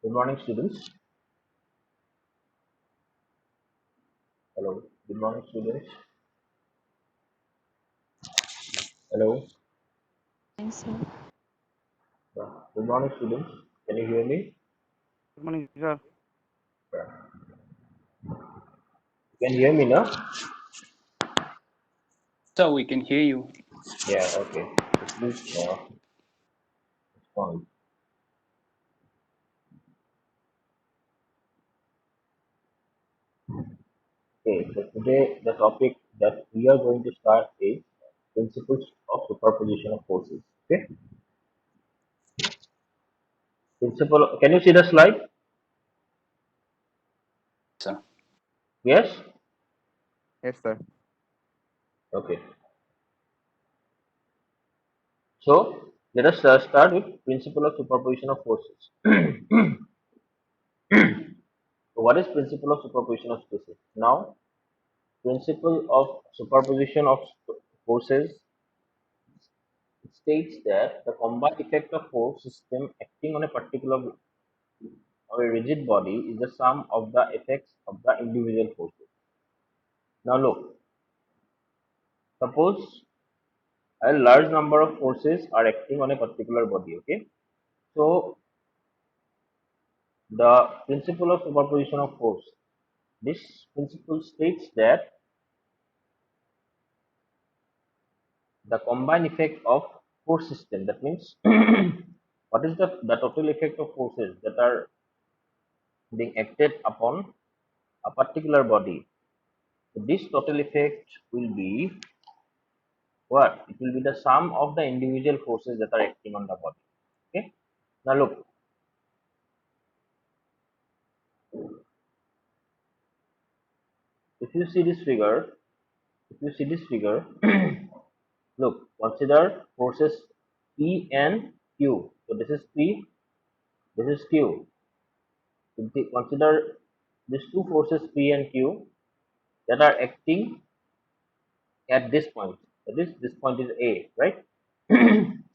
Good morning, students. Hello. Good morning, students. Hello. Thanks, sir. Good morning, students. Can you hear me? Good morning, sir. You can hear me now? So we can hear you. Yeah. Okay. So please respond. Okay. So today the topic that we are going to start is principles of superposition of forces. Okay. Principle. Can you see the slide? Sir. Yes. Yes, sir. Okay. So let us start with principle of superposition of forces. So what is principle of superposition of forces? Now, principle of superposition of forces states that the combined effect of force system acting on a particular or a rigid body is the sum of the effects of the individual forces. Now look, suppose a large number of forces are acting on a particular body, okay? So the principle of superposition of force, this principle states that the combined effect of force system, that means what is the total effect of forces that are being acted upon a particular body. So this total effect will be what? It will be the sum of the individual forces that are acting on the body. Okay. Now look, if you see this figure, look, consider forces P and Q. So this is P, this is Q. Consider these two forces P and Q that are acting at this point. So this point is A, right?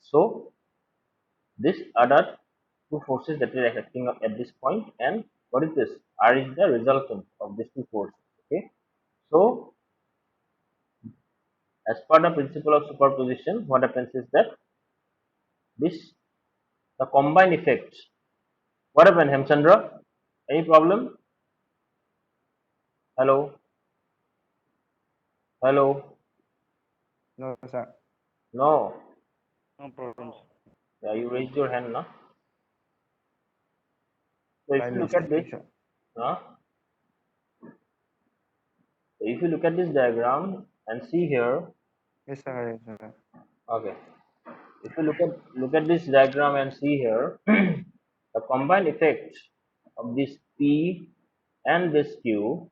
So these are the two forces that are acting at this point, and what is this? R is the resultant of these two forces. Okay. So as per the principle of superposition, what happens is that this the combined effect. What happened, Hemchandra? Any problem? Hello? Hello? No, sir. No. No problems. Yeah, you raised your hand now. So if By you look at this, mistake, sir. huh? So if you look at this diagram and see here, Yes, sir. Yes, sir. okay. If you look at this diagram and see here, the combined effect of this P and this Q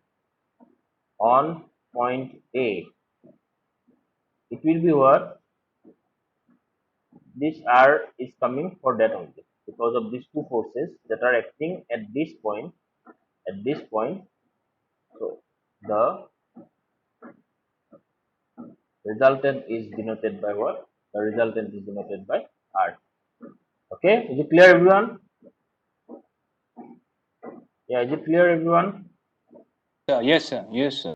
on point A, it will be what? This R is coming for that only because of these two forces that are acting at this point. At this point, so the resultant is denoted by what? The resultant is denoted by R. Okay, is it clear, everyone? Yeah, is it clear, everyone? Yes, sir. Yes, sir.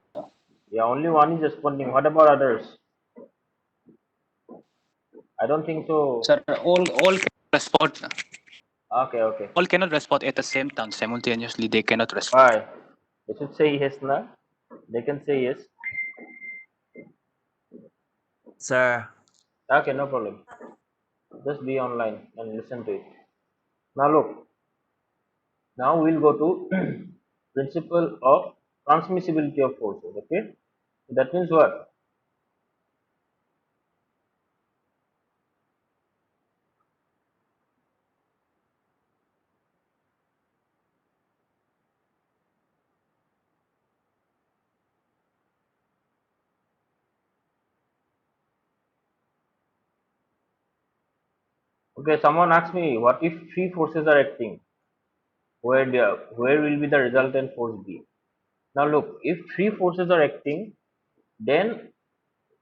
Yeah, only one is responding. What about others? I don't think so. Sir, all can respond. Okay, okay. All cannot respond at the same time. Simultaneously, they cannot respond. Why? They should say yes, na? They can say yes. Sir, Okay, no problem. Just be online and listen to it. Now look. Now we'll go to principle of transmissibility of forces. Okay, so that means what? Okay, someone asked me, what if three forces are acting? Where will be the resultant force be? Now look, if three forces are acting, then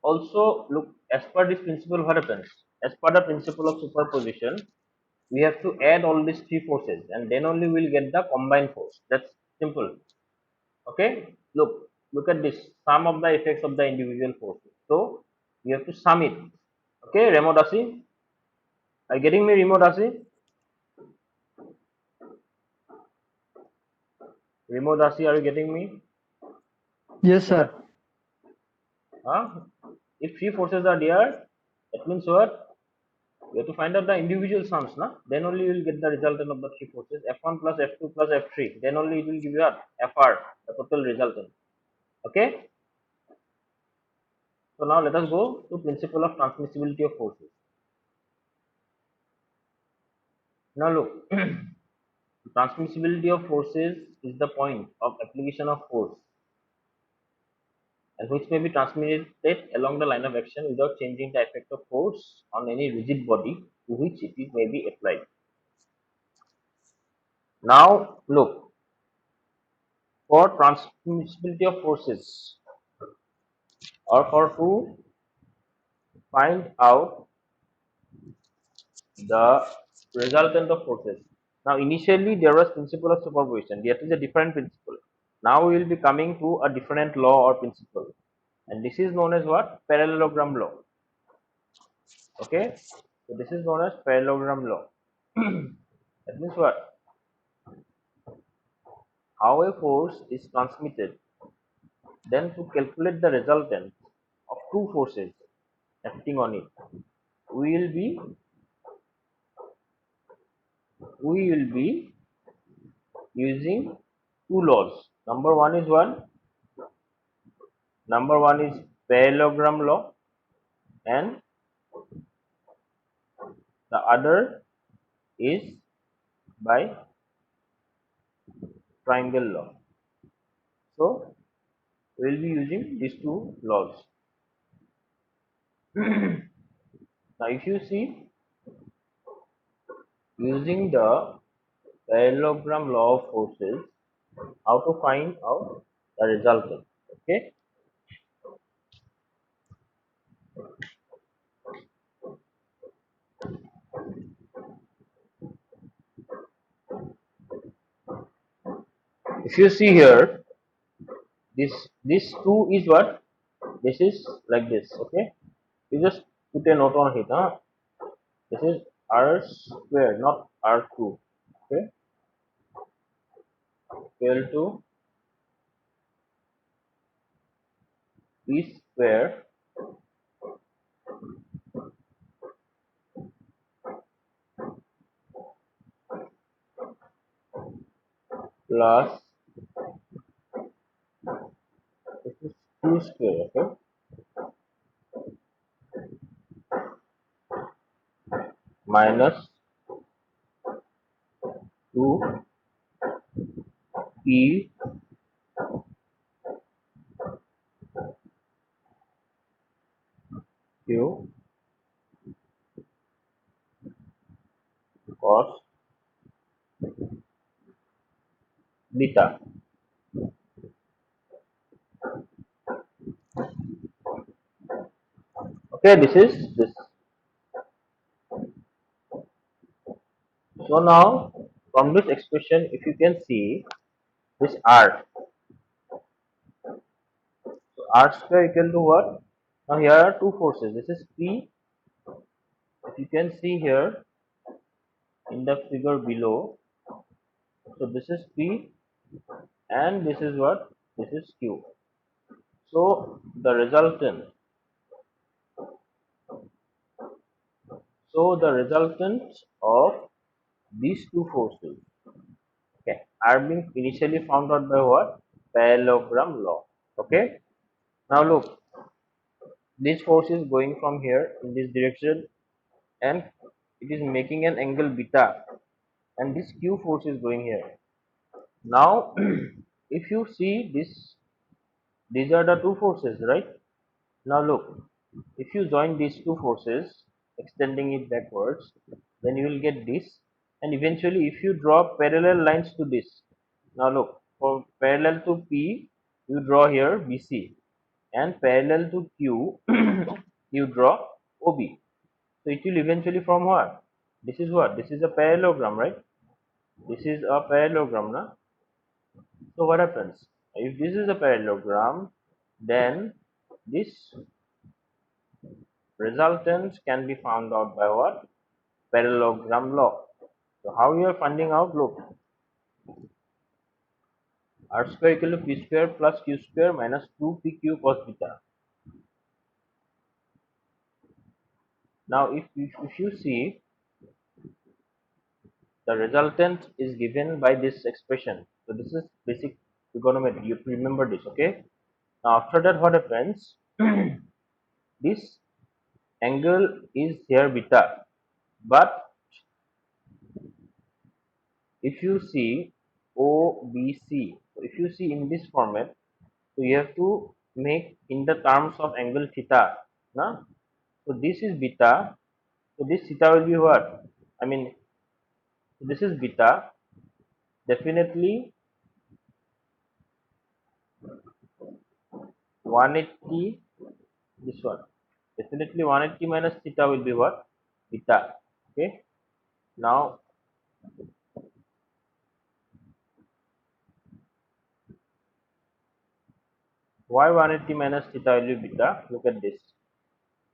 also look, as per this principle, what happens? As per the principle of superposition, we have to add all these three forces, and then only we'll get the combined force. That's simple. Okay, look at this, sum of the effects of the individual forces. So we have to sum it. Okay, Remo Dasi, are you getting me, Remo Dasi? Remo Dasi, are you getting me? Yes, sir. Huh? If three forces are there, that means what? We have to find out the individual sums, na? Then only you will get the resultant of the three forces, F1 plus F2 plus F3. Then only it will give you what? FR, the total resultant. Okay? So now let us go to principle of transmissibility of forces. Now look, transmissibility of forces is the point of application of force, and which may be transmitted along the line of action without changing the effect of force on any rigid body to which it may be applied. Now look, for transmissibility of forces, or for to find out the resultant of forces. Now initially there was principle of superposition, that is a different principle. Now we will be coming to a different law or principle, and this is known as what? Parallelogram law. Okay, so this is known as parallelogram law. That means what? How a force is transmitted, then to calculate the resultant of two forces acting on it, we will be using two laws. Number one is parallelogram law, and the other is by triangle law. So we will be using these two laws. Now if you see, using the parallelogram law of forces, how to find out the resultant. Okay, if you see here, this 2 is what? This is like this. Okay, you just put a note on it, huh? This is r square, not r2. Okay, equal to p square plus, this is q square. Okay, minus 2 p q cos beta. Okay, this is this. So now from this expression, if you can see this r, so r square equal to what? Now here are two forces. This is p. If you can see here in the figure below, so this is p, and this is what? This is q. So the resultant, of these two forces, okay, are being initially found out by what? Parallelogram law. Okay. Now look, this force is going from here in this direction, and it is making an angle beta, and this q force is going here. Now if you see this, these are the two forces, right? Now look, if you join these two forces, extending it backwards, then you will get this, and eventually if you draw parallel lines to this, now look, for parallel to P, you draw here BC, and parallel to Q, you draw OB. So it will eventually form what? This is what? This is a parallelogram, right? This is a parallelogram, na? So what happens? If this is a parallelogram, then this resultant can be found out by what? Parallelogram law. So how you are finding out? Look, r square equal to p square plus q square minus 2pq cos beta. Now if you see, the resultant is given by this expression. So this is basic trigonometry. You remember this, okay? Now after that, what happens? This angle is here beta, but if you see OBC, if you see in this format, so you have to make in the terms of angle theta. Na? So this is beta. So this theta will be what? I mean, this is beta. Definitely 180. This one. Definitely 180 minus theta will be what? Beta. Okay. Now why 180 minus theta will be beta? Look at this.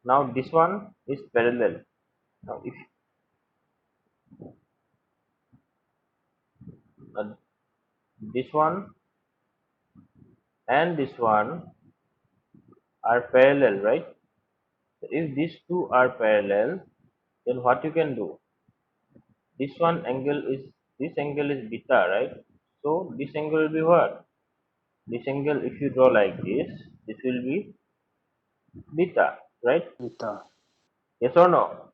Now this one is parallel. Now if this one and this one are parallel, right? So if these two are parallel, then what you can do? This one angle is, this angle is beta, right? So this angle will be what? This angle, if you draw like this will be beta, right? Beta. Yes or no?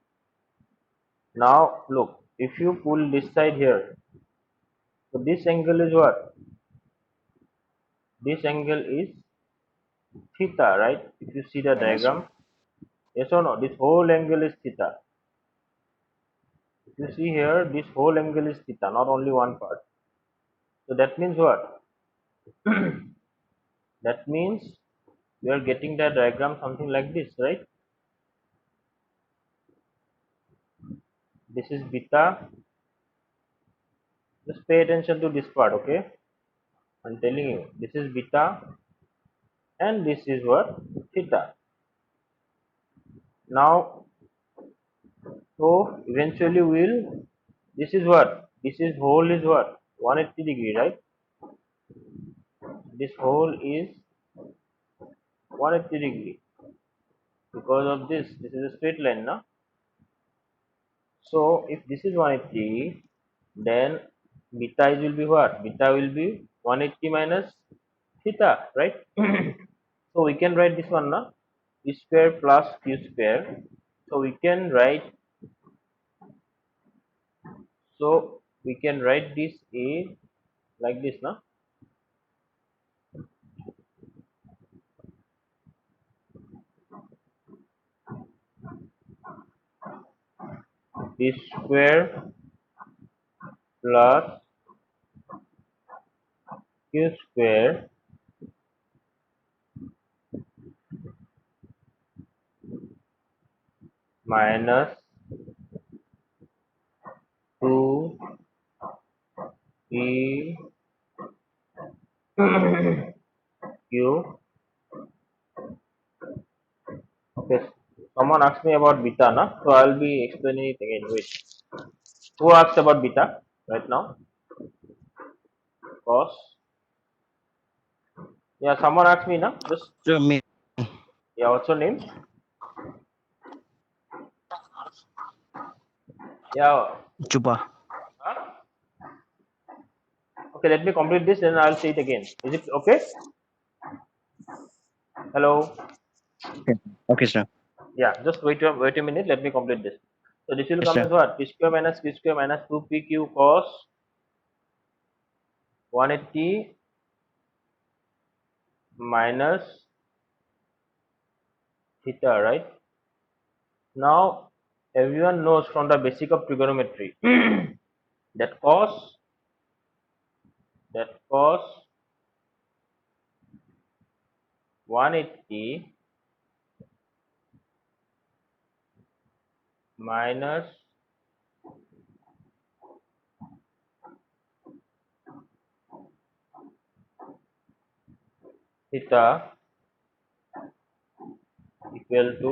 Now look, if you pull this side here, so this angle is what? This angle is theta, right? If you see the Yes, sir. diagram, yes or no? This whole angle is theta. If you see here, this whole angle is theta, not only one part. So that means what? That means we are getting the diagram something like this, right? This is beta. Just pay attention to this part, okay? I'm telling you, this is beta and this is what? Theta. Now, so eventually we'll, this is what? This is whole is what? 180 degree, right? This whole is 180 degree because of this. This is a straight line, now. So if this is 180, then beta is will be what? Beta will be 180 minus theta, right? So we can write this one now, p square plus q square. So we can write, so we can write this a like this now. P square plus q square minus 2 p q. Okay, someone asked me about beta, na? So I'll be explaining it again. Wait, who asked about beta right now? Cos. Yeah, someone asked me, na? Just, Sir, me. yeah, what's your name? Yeah. Chupa. Huh? Okay, let me complete this, then I'll say it again. Is it okay? Hello. Okay. Okay, sir. Yeah, just wait a minute. Let me complete this. So this will Yes, come sir. as what? P square minus q square minus 2pq cos 180 minus theta, right? Now everyone knows from the basic of trigonometry that cos 180 minus theta equal to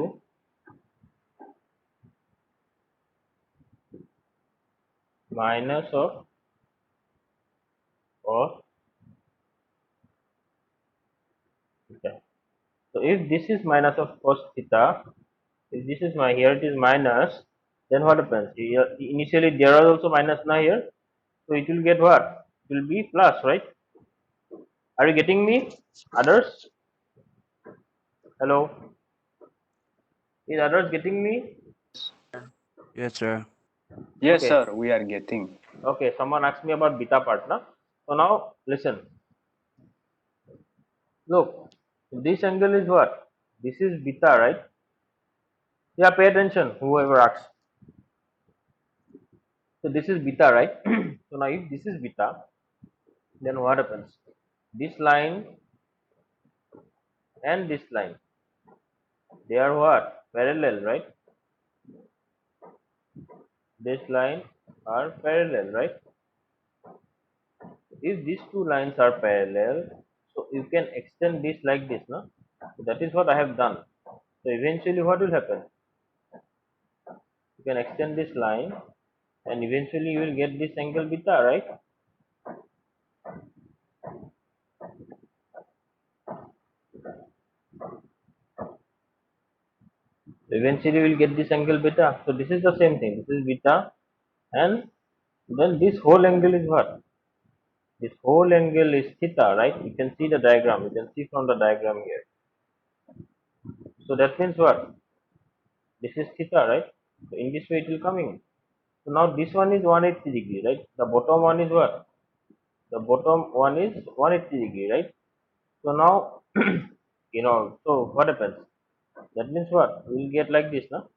minus or theta. So if this is minus of cos theta, if this is my, here it is minus, then what happens? Here, initially there are also minus now here, so it will get what? It will be plus, right? Are you getting me, others? Hello, is others getting me? Yes, sir. Yes, Okay, sir, we are getting. okay. Someone asked me about beta part now. So now listen. Look, this angle is what? This is beta, right? Yeah, pay attention. Whoever asks. So this is beta, right? So now if this is beta, then what happens? This line and this line, they are what? Parallel, right? This line are parallel, right? If these two lines are parallel, so you can extend this like this, no? So that is what I have done. So eventually what will happen? You can extend this line and eventually you will get this angle beta, right? So eventually you will get this angle beta. So this is the same thing. This is beta, and then this whole angle is what? This whole angle is theta, right? You can see the diagram. You can see from the diagram here. So that means what? This is theta, right? So in this way it will coming. So now this one is 180 degree, right? The bottom one is what? The bottom one is 180 degree, right? So now, so what happens? That means what? We will get like this, no?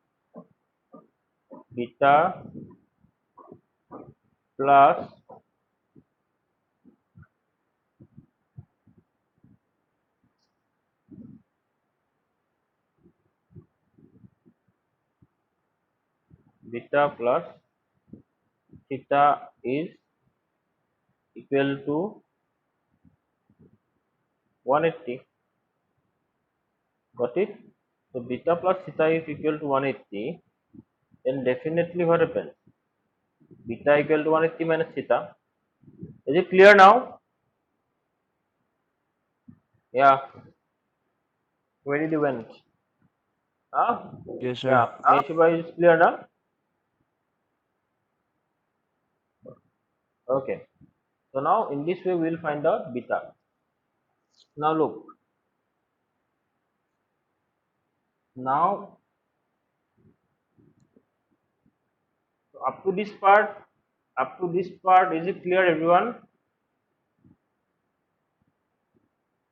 Beta plus beta plus theta is equal to 180. Got it? So beta plus theta is equal to 180. Then definitely what happens? Beta equal to 180 minus theta. Is it clear now? Yeah. Where did you went? Ah, Yes, sir. yeah. Meshuba is clear now? Okay. So now in this way we will find out beta. Now look. Now up to this part, is it clear, everyone?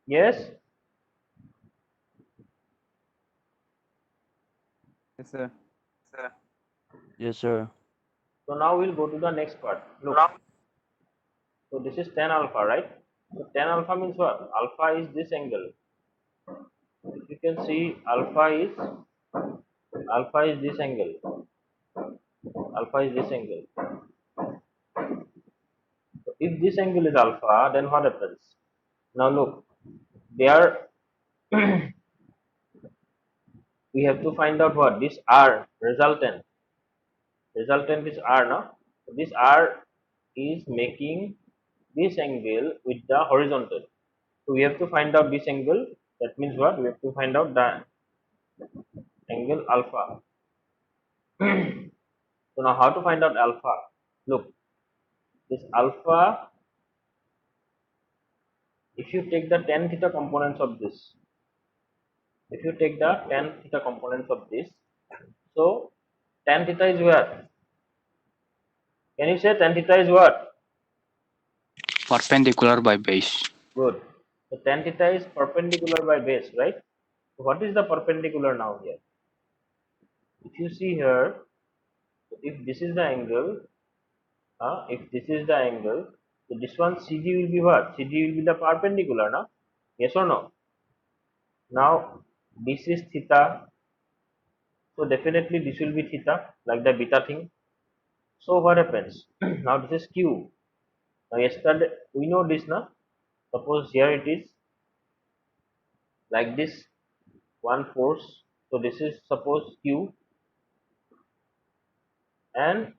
Yes. Yes, sir. Yes, sir. So now we'll go to the next part. Look. So this is tan alpha, right? So tan alpha means what? Alpha is this angle. If you can see, alpha is this angle. Alpha is this angle. So if this angle is alpha, then what happens? Now look, there we have to find out what this R resultant. Resultant is R now. So this R is making this angle with the horizontal. So we have to find out this angle. That means what? We have to find out the angle alpha. So now how to find out alpha? Look, this alpha, if you take the tan theta components of this, so tan theta is where? Can you say tan theta is what? Perpendicular by base. Good. So tan theta is perpendicular by base, right? So what is the perpendicular now here? If you see here, if this is the angle, so this one CD will be what? CD will be the perpendicular, now? Yes or no? Now this is theta, so definitely this will be theta, like the beta thing. So what happens? Now this is Q. Now yesterday we know this now. Suppose here it is like this one force. So this is suppose Q, and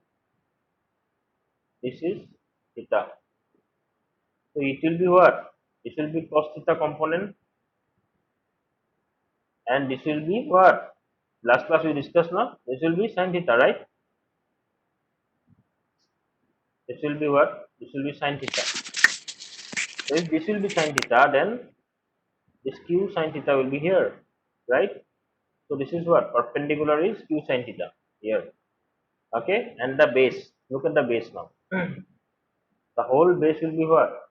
this is theta. So it will be what? This will be cos theta component, and this will be what? Last class we discussed now. This will be sin theta, right? This will be what? This will be sin theta. So if this will be sin theta, then this q sin theta will be here, right? So this is what? Perpendicular is q sin theta here. Okay, and the base. Look at the base now. The whole base will be what?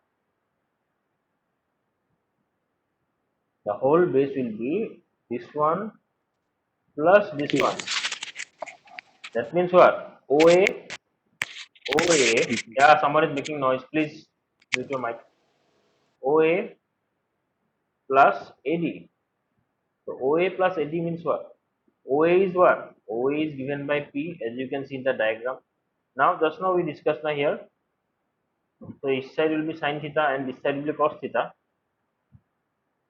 The whole base will be this one plus this one. That means what? OA. Yeah, someone is making noise. Please mute your mic. OA plus AD. So OA plus AD means what? OA is what? OA is given by P, as you can see in the diagram. Now, just now we discussed now here. So each side will be sin theta and this side will be cos theta.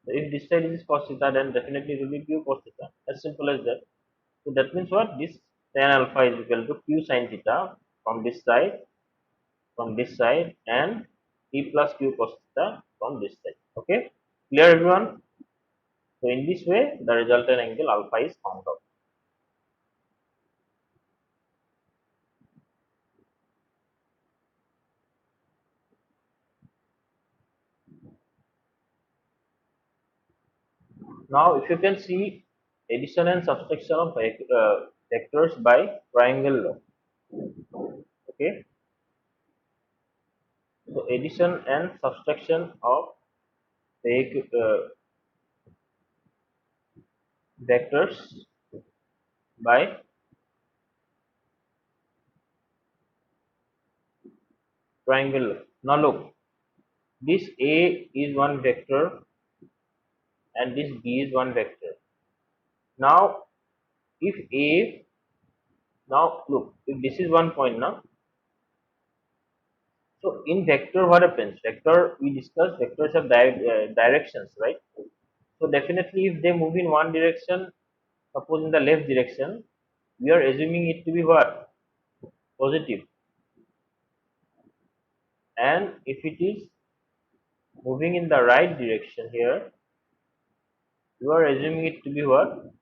So if this side is cos theta, then definitely it will be q cos theta. As simple as that. So that means what? This tan alpha is equal to q sin theta from this side, and p plus q cos theta from this side. Okay, clear everyone? So in this way, the resultant angle alpha is found out. Now, if you can see addition and subtraction of vectors by triangle law. Okay, so addition and subtraction of vectors by triangle law. Now look, this A is one vector and this B is one vector. Now, if A, now look, if this is one point now, so in vector what happens? Vector, we discussed vectors have directions, right? So definitely if they move in one direction, suppose in the left direction, we are assuming it to be what? Positive. And if it is moving in the right direction here, you are assuming it to be what?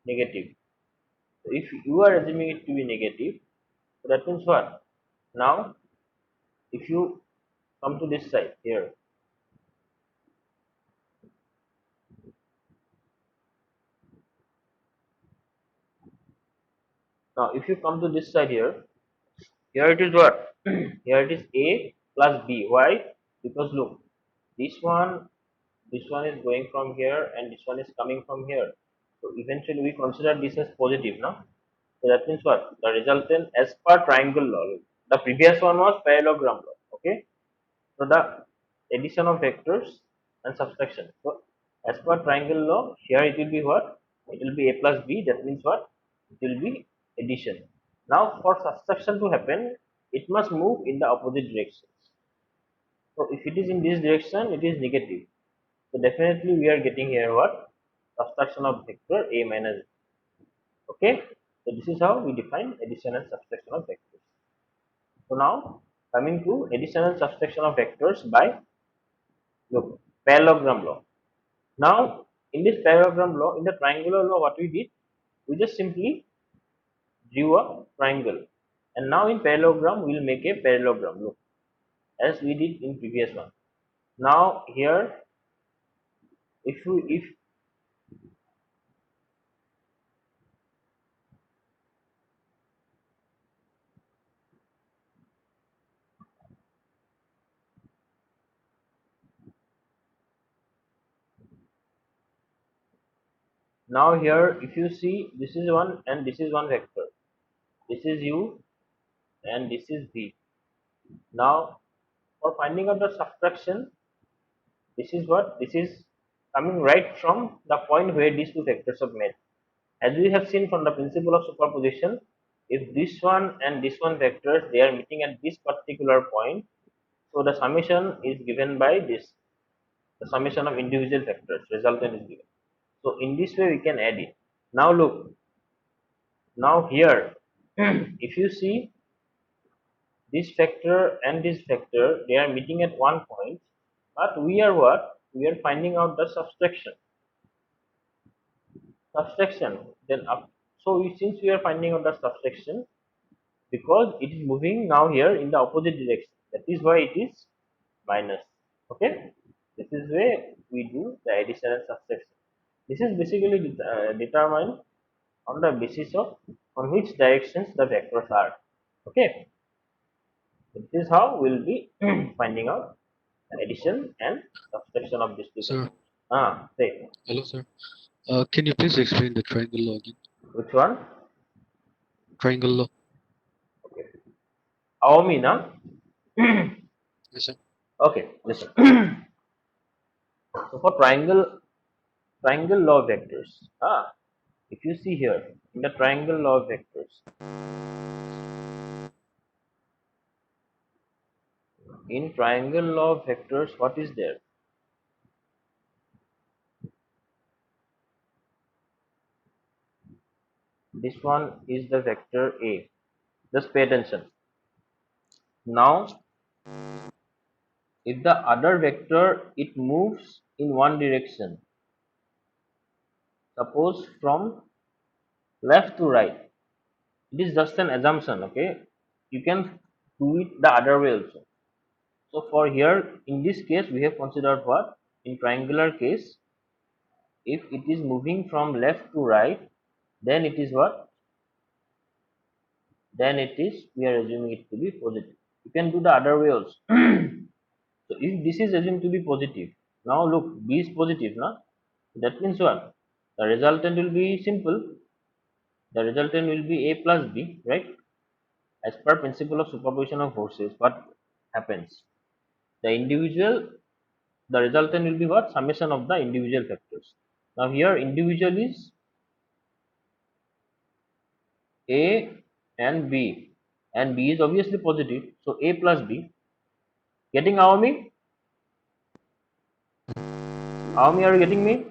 Negative. So if you are assuming it to be negative, so that means what? Now, if you come to this side here, now if you come to this side here it is what? Here it is A plus B. Why? Because look, this one is going from here and this one is coming from here. So eventually we consider this as positive now. So that means what? The resultant as per triangle law. The previous one was parallelogram law. Okay. So the addition of vectors and subtraction. So as per triangle law, here it will be what? It will be A plus B. That means what? It will be addition. Now for subtraction to happen, it must move in the opposite directions. So if it is in this direction, it is negative. So definitely we are getting here what? Subtraction of vector A minus B. Okay. So this is how we define addition and subtraction of vectors. So now coming to addition and subtraction of vectors by look, parallelogram law. Now in this parallelogram law, in the triangular law, what we did, we just simply drew a triangle, and now in parallelogram we will make a parallelogram. Look, as we did in previous one. Now here, if now here if you see, this is one and this is one vector, this is u and this is v. Now for finding out the subtraction, this is what? This is coming right from the point where these two vectors are met. As we have seen from the principle of superposition, if this one and this one vectors, they are meeting at this particular point, so the summation is given by this. the summation of individual factors. Resultant is given. So in this way we can add it. Now look, now here if you see this factor and this factor, they are meeting at one point, but we are what? We are finding out the subtraction. Subtraction. Then up. So since we are finding out the subtraction, because it is moving now here in the opposite direction, that is why it is minus. Okay. This is where we do the addition and subtraction. This is basically determined on the basis of on which directions the vectors are. Okay. This is how we'll be finding out the addition and subtraction of these two Sir, vectors. Say. hello, sir. Can you please explain the triangle law again? Which one? Triangle law. Okay. Aomi, na? Yes, sir. Okay, listen. So for triangle law vectors, if you see here in the triangle law vectors, in triangle law vectors, what is there? This one is the vector A. Just pay attention. Now, if the other vector it moves in one direction, suppose from left to right, it is just an assumption. Okay, you can do it the other way also. So for here, in this case, we have considered what? In triangular case, if it is moving from left to right, then it is what? Then it is, we are assuming it to be positive. You can do the other way also. So if this is assumed to be positive, now look, B is positive, now that means what? The resultant will be simple. The resultant will be A plus B, right? As per principle of superposition of forces, what happens? The resultant will be what? Summation of the individual factors. Now here individual is A and B, and B is obviously positive, so A plus B. Getting Aomi? Aomi, are you getting me?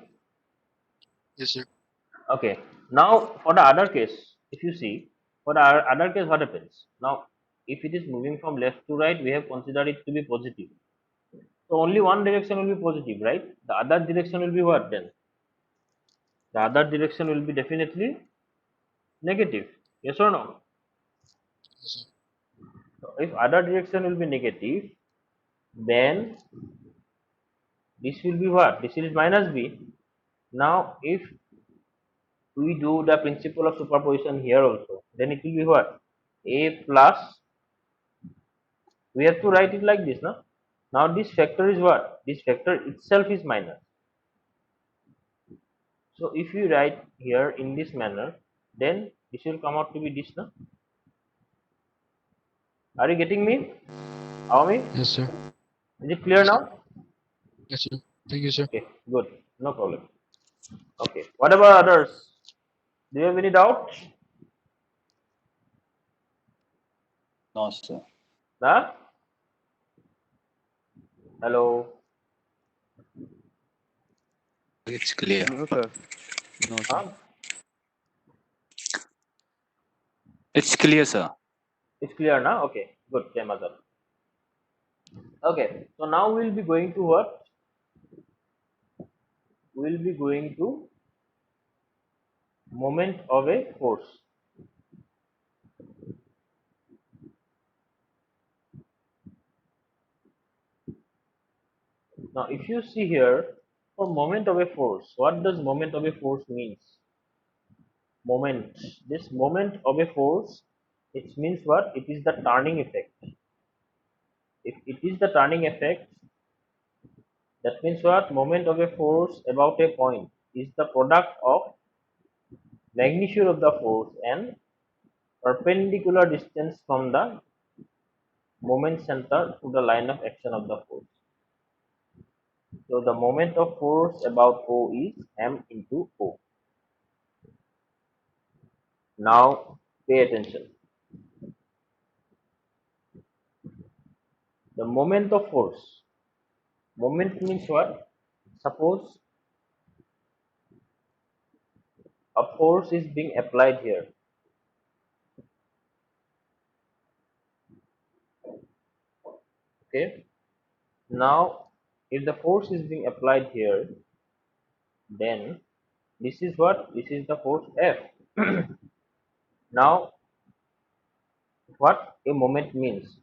Yes, sir. Okay. Now for the other case, if you see, for the other case, what happens? Now, if it is moving from left to right, we have considered it to be positive. So only one direction will be positive, right? The other direction will be what then? The other direction will be definitely negative. Yes or no? Yes, sir. So if other direction will be negative, then this will be what? This is minus B. Now if we do the principle of superposition here also, then it will be what? A plus, we have to write it like this, no? Now this factor is what? This factor itself is minus. So if you write here in this manner, then this will come out to be this, no? Are you getting me? Awami? Yes, sir. Is it clear now? Yes, sir. Thank you, sir. Okay, good. No problem. Okay. What about others? Do you have any doubt? No, sir. Huh? Hello. It's clear. No, sir. No, sir. Huh? It's clear, sir. It's clear now? Okay. Good. Same as well. Okay. So now we'll be going to what? We'll be going to moment of a force. Now, if you see here, for moment of a force, what does moment of a force means? Moment. This moment of a force, it means what? It is the turning effect. If it is the turning effect, that means what? Moment of a force about a point is the product of magnitude of the force and perpendicular distance from the moment center to the line of action of the force. So the moment of force about O is m into O. Now pay attention. The moment of force. Moment means what? suppose a force is being applied here. Okay. Now, if the force is being applied here, then this is what? This is the force F. Now, what a moment means?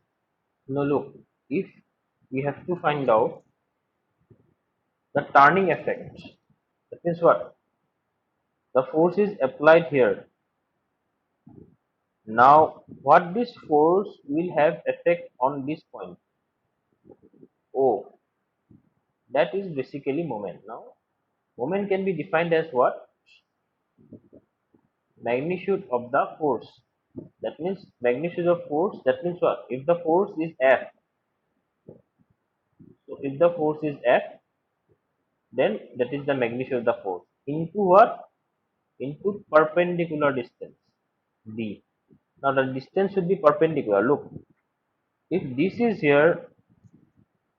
Now look, if we have to find out the turning effect, that means what? The force is applied here. Now, what this force will have effect on this point? O. That is basically moment. Now, moment can be defined as what? Magnitude of the force. That means magnitude of force. That means what? If the force is F, so if the force is F, then that is the magnitude of the force into what? Into perpendicular distance d. Now the distance should be perpendicular. Look, if this is here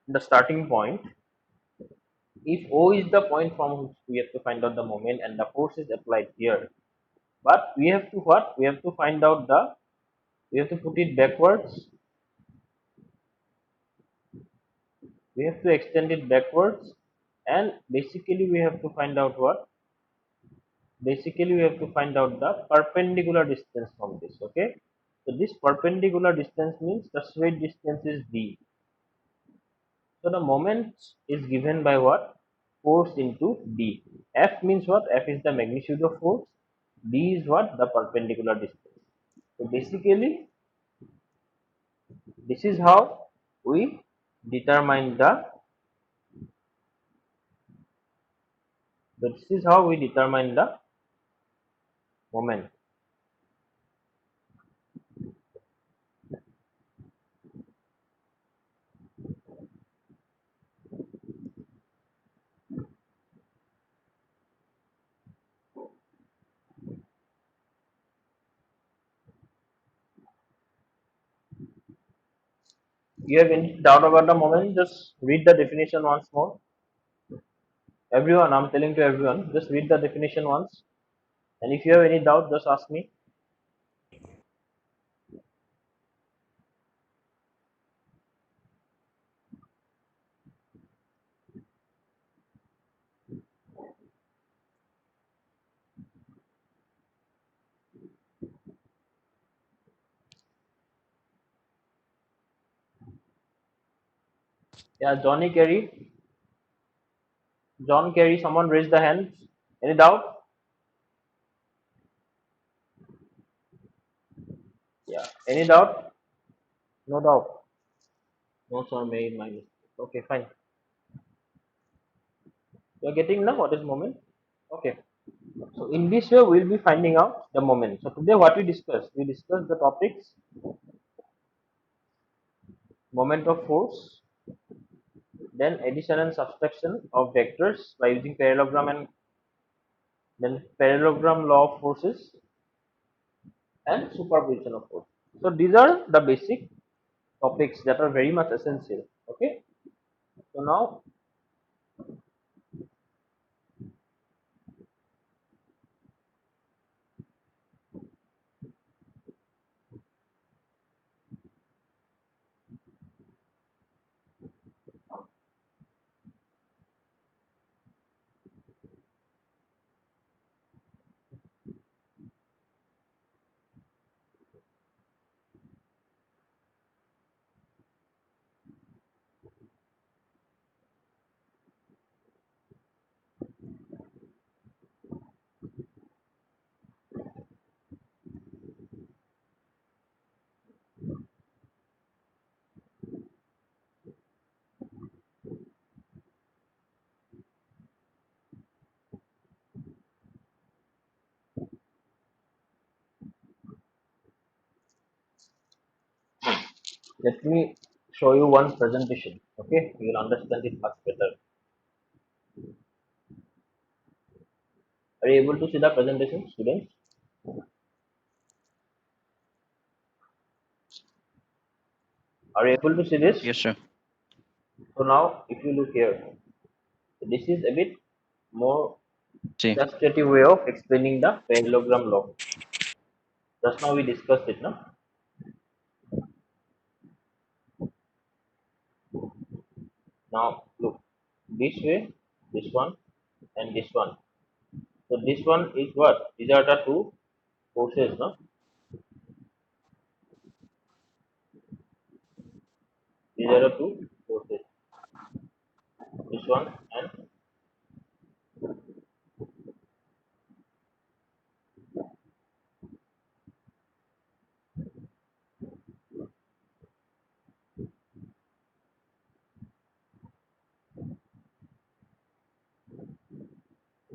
the starting point, if O is the point from which we have to find out the moment and the force is applied here, but we have to what? We have to find out the, we have to put it backwards, we have to extend it backwards, and basically we have to find out what? Basically we have to find out the perpendicular distance from this. Okay, so this perpendicular distance means the straight distance is d. So the moment is given by what? Force into d. F means what? F is the magnitude of force, d is what? The perpendicular distance. So basically this is how we determine the, this is how we determine the moment. You have any doubt about the moment? Just read the definition once more. Everyone, I'm telling to everyone, just read the definition once. And if you have any doubt, just ask me. Yeah, Johnny Kerry. John Kerry, someone raise the hand. Any doubt? Yeah. Any doubt? No doubt. No, sir, made my mistake. Okay, fine. You're getting now what is moment? Okay. So in this way, we'll be finding out the moment. So today, what we discussed? We discussed the topics: moment of force, then addition and subtraction of vectors by using parallelogram, and then parallelogram law of forces, and superposition of force. So these are the basic topics that are very much essential. Okay. So now let me show you one presentation. Okay, you will understand it much better. Are you able to see the presentation, students? Are you able to see this? Yes, sir. So now, if you look here, This is a bit more See. illustrative way of explaining the parallelogram law. Just now we discussed it, no? Now look, this way, this one, and this one. So this one is what? These are the two forces, no? These are the two forces. This one and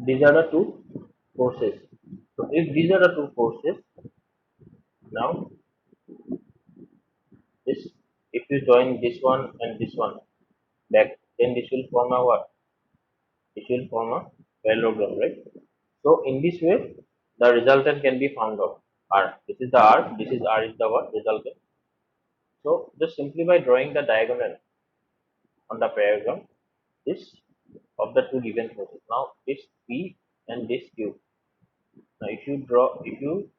these are the two forces. So if these are the two forces, now this, if you join this one and this one back, then this will form a what? This will form a parallelogram, right? So in this way, the resultant can be found out. R. This is the R. This is R is the what? Resultant. So just simply by drawing the diagonal on the parallelogram, this of the two given forces. Now this P and this Q. Now if you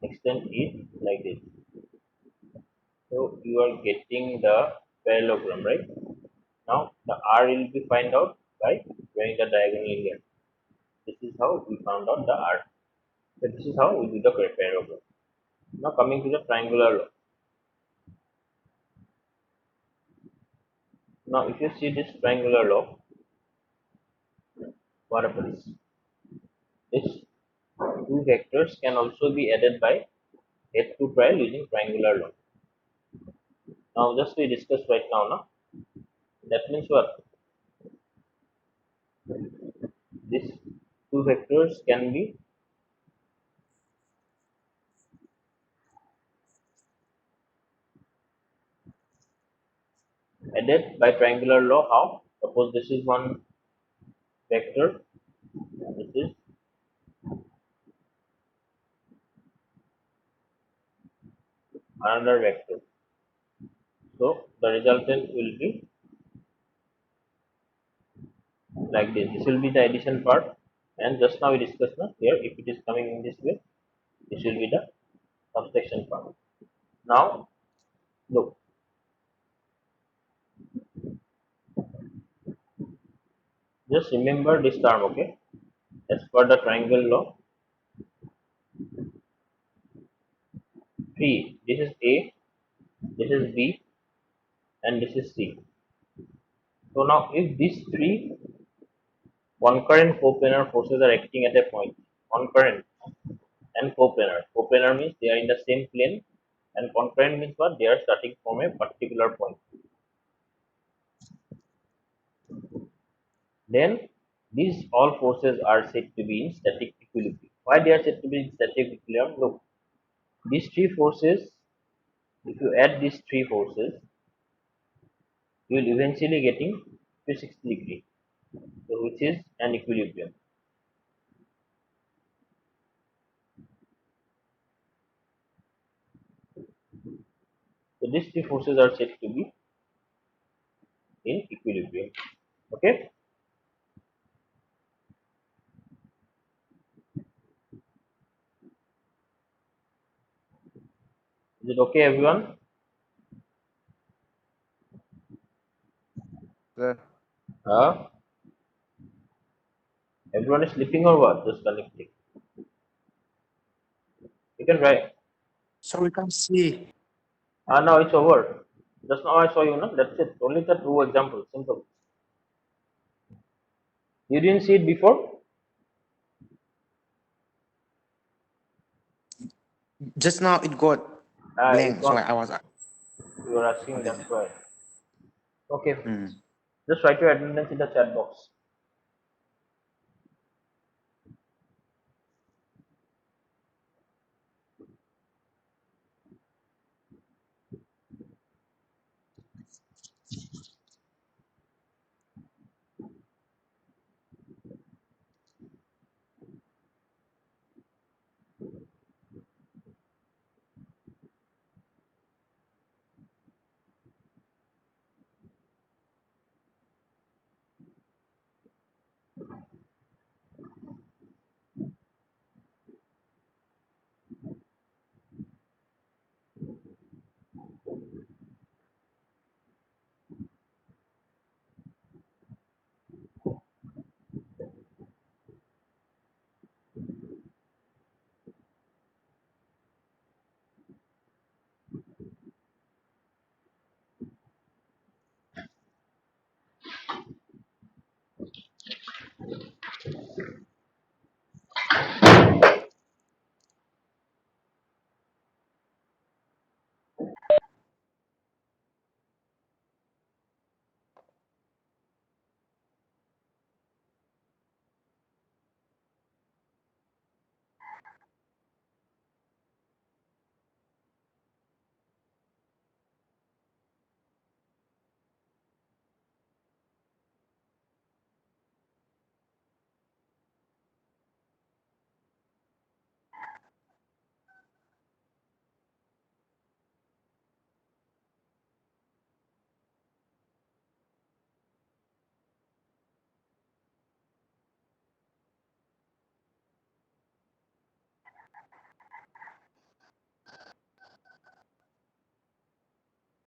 extend it like this, so you are getting the parallelogram, right? Now the R will be find out by drawing the diagonal here. This is how we found out the R. So this is how we do the parallelogram. Now coming to the triangular law. Now if you see this triangular law, what happens? These two vectors can also be added by head-to trial using triangular law. Now just we discuss right now, no? That means what? These two vectors can be added by triangular law. How? Suppose this is one vector, this is another vector. So the resultant will be like this. This will be the addition part, and just now we discussed now here if it is coming in this way, this will be the subtraction part. Now look, just remember this term, okay? As per the triangle law, 3. This is A, this is B, and this is C. So now if these three concurrent coplanar forces are acting at a point, concurrent and coplanar. Coplanar means they are in the same plane, and concurrent means what? They are starting from a particular point. Then these all forces are said to be in static equilibrium. Why they are said to be in static equilibrium? Look, these three forces, if you add these three forces, you will eventually getting 360 degree, so which is an equilibrium. So these three forces are said to be in equilibrium. Okay. Is it okay, everyone? Sir, Everyone is sleeping or what? Just connecting. You can write. So we can see. Now it's over. Just now I saw you, no? That's it. Only the two examples. Simple. You didn't see it before? Just now it got It's blank, so gone. I was. You are asking, Okay. that's why. Okay. Hmm. Just write your attendance in the chat box.